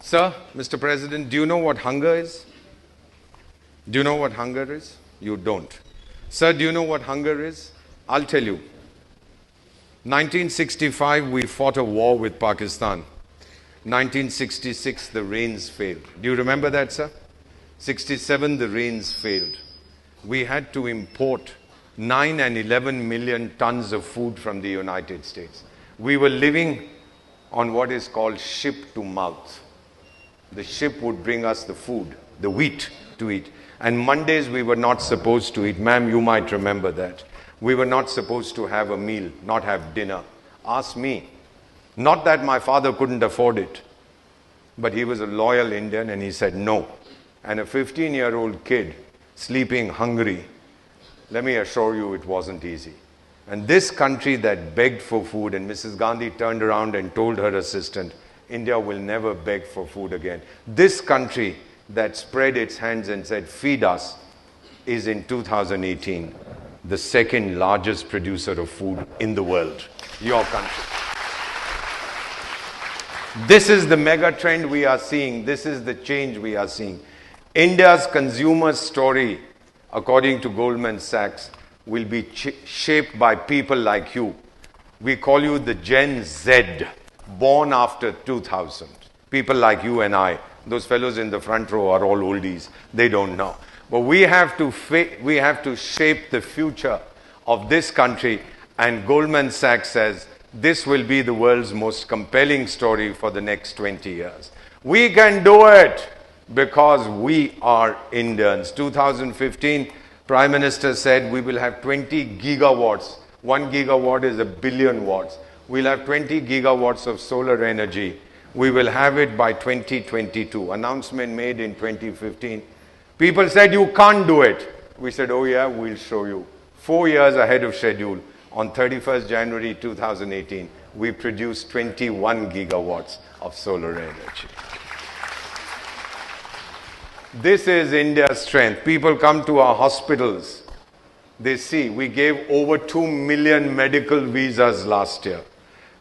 Sir, Mr. President, do you know what hunger is? Do you know what hunger is? You don't. Sir, do you know what hunger is? I'll tell you. 1965, we fought a war with Pakistan. 1966, the rains failed. Do you remember that, sir? 67, the rains failed. We had to import 9 and 11 million tons of food from the United States. We were living on what is called ship to mouth. The ship would bring us the food, the wheat to eat. And Mondays we were not supposed to eat. Ma'am, you might remember that. We were not supposed to have a meal, not have dinner. Ask me. Not that my father couldn't afford it, but he was a loyal Indian and he said no. And a 15-year-old kid sleeping hungry, let me assure you it wasn't easy. And this country that begged for food, and Mrs. Gandhi turned around and told her assistant, India will never beg for food again. This country that spread its hands and said, feed us, is in 2018 the second largest producer of food in the world. Your country. This is the mega trend we are seeing. This is the change we are seeing. India's consumer story, according to Goldman Sachs, will be shaped by people like you. We call you the Gen Z, born after 2000. People like you and I. Those fellows in the front row are all oldies. They don't know. But we have to shape the future of this country. And Goldman Sachs says this will be the world's most compelling story for the next 20 years. We can do it because we are Indians. 2015, Prime Minister said we will have 20 gigawatts. 1 gigawatt is a billion watts. We'll have 20 gigawatts of solar energy. We will have it by 2022. Announcement made in 2015. People said, you can't do it. We said, oh yeah, we'll show you. 4 years ahead of schedule, on 31st January 2018, we produced 21 gigawatts of solar energy. This is India's strength. People come to our hospitals. They see, we gave over 2 million medical visas last year.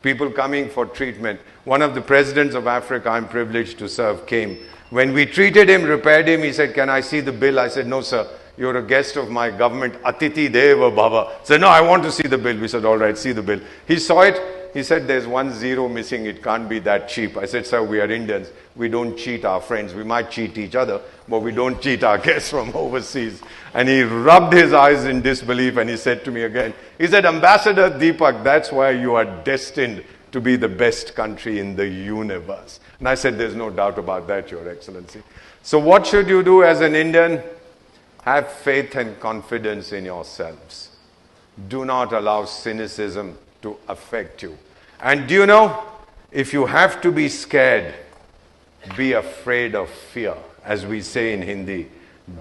People coming for treatment. One of the presidents of Africa I'm privileged to serve came. When we treated him, repaired him, he said, can I see the bill? I said, no, sir. You're a guest of my government. Atiti Deva Bhava. He said, no, I want to see the bill. We said, all right, see the bill. He saw it. He said, there's 1 zero missing. It can't be that cheap. I said, sir, we are Indians. We don't cheat our friends. We might cheat each other, but we don't cheat our guests from overseas. And he rubbed his eyes in disbelief and he said to me again, he said, Ambassador Deepak, that's why you are destined to be the best country in the universe. And I said, there's no doubt about that, Your Excellency. So what should you do as an Indian? Have faith and confidence in yourselves. Do not allow cynicism to affect you. And do you know, if you have to be scared, be afraid of fear. As we say in Hindi,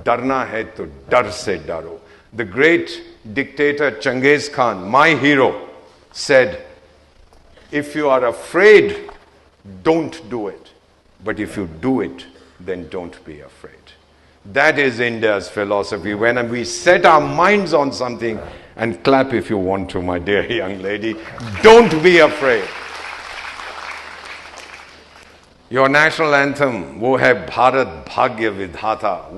darna hai to dar se daro. The great dictator Genghis Khan, my hero, said, if you are afraid, don't do it. But if you do it, then don't be afraid. That is India's philosophy. When we set our minds on something, and clap if you want to, my dear young lady, don't be afraid. Your national anthem, wo hai Bharat Bhagya Vidhata.